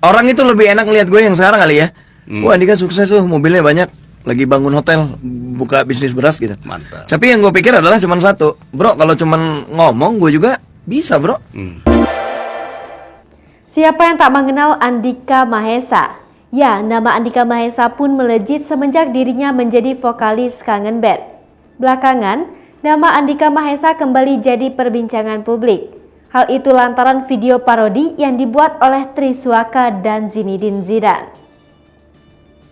Orang itu lebih enak lihat gue yang sekarang kali ya. Wah, Andika sukses tuh, mobilnya banyak, lagi bangun hotel, buka bisnis beras gitu. Mantap. Tapi yang gue pikir adalah cuman satu, bro, kalau cuman ngomong gue juga bisa, bro. Siapa yang tak mengenal Andika Mahesa? Ya, nama Andika Mahesa pun melejit semenjak dirinya menjadi vokalis Kangen Band. Belakangan, nama Andika Mahesa kembali jadi perbincangan publik. Hal itu lantaran video parodi yang dibuat oleh Triswaka dan Zinedine Zidane.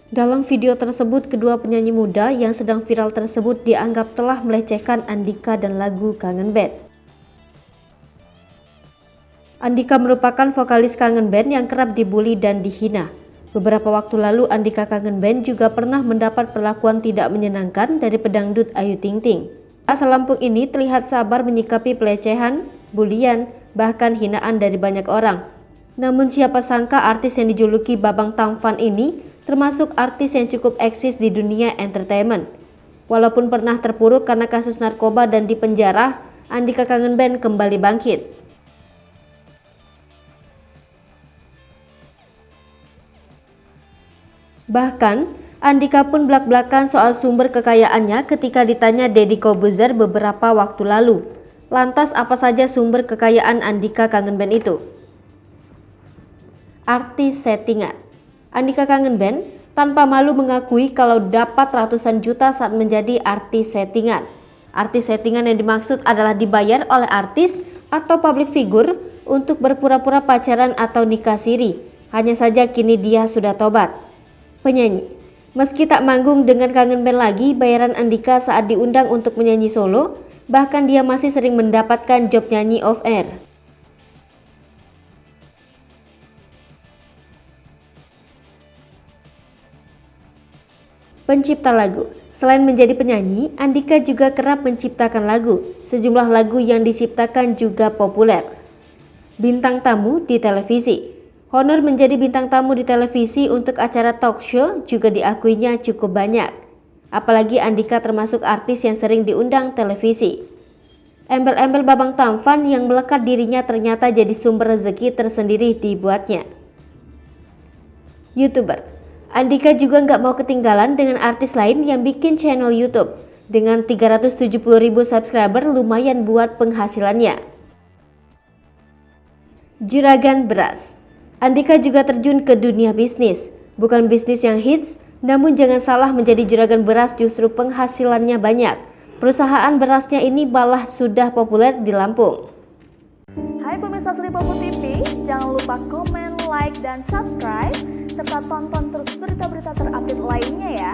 Dalam video tersebut, kedua penyanyi muda yang sedang viral tersebut dianggap telah melecehkan Andika dan lagu Kangen Band. Andika merupakan vokalis Kangen Band yang kerap dibully dan dihina. Beberapa waktu lalu, Andika Kangen Band juga pernah mendapat perlakuan tidak menyenangkan dari pedangdut Ayu Ting Ting. Asal Lampung ini terlihat sabar menyikapi pelecehan, bulian, bahkan hinaan dari banyak orang. Namun siapa sangka artis yang dijuluki Babang Tampan ini termasuk artis yang cukup eksis di dunia entertainment. Walaupun pernah terpuruk karena kasus narkoba dan dipenjara, Andika Kangen Band kembali bangkit. Bahkan, Andika pun belak-belakan soal sumber kekayaannya ketika ditanya Deddy Corbuzier beberapa waktu lalu. Lantas apa saja sumber kekayaan Andika Kangen Band itu? Artis settingan. Andika Kangen Band tanpa malu mengakui kalau dapat ratusan juta saat menjadi artis settingan. Artis settingan yang dimaksud adalah dibayar oleh artis atau public figure untuk berpura-pura pacaran atau nikah siri. Hanya saja kini dia sudah tobat. Penyanyi. Meski tak manggung dengan Kangen Band lagi, bayaran Andika saat diundang untuk menyanyi solo, bahkan dia masih sering mendapatkan job nyanyi off air. Pencipta lagu. Selain menjadi penyanyi, Andika juga kerap menciptakan lagu. Sejumlah lagu yang diciptakan juga populer. Bintang tamu di televisi. Honor menjadi bintang tamu di televisi untuk acara talk show juga diakuinya cukup banyak. Apalagi Andika termasuk artis yang sering diundang televisi. Embel-embel Babang Tampan yang melekat dirinya ternyata jadi sumber rezeki tersendiri dibuatnya. YouTuber. Andika juga nggak mau ketinggalan dengan artis lain yang bikin channel YouTube. Dengan 370.000 subscriber lumayan buat penghasilannya. Juragan beras. Andika juga terjun ke dunia bisnis. Bukan bisnis yang hits, namun jangan salah menjadi juragan beras justru penghasilannya banyak. Perusahaan berasnya ini malah sudah populer di Lampung. Hai pemirsa Selipopo TV, jangan lupa komen, like, dan subscribe, serta tonton terus berita-berita terupdate lainnya ya.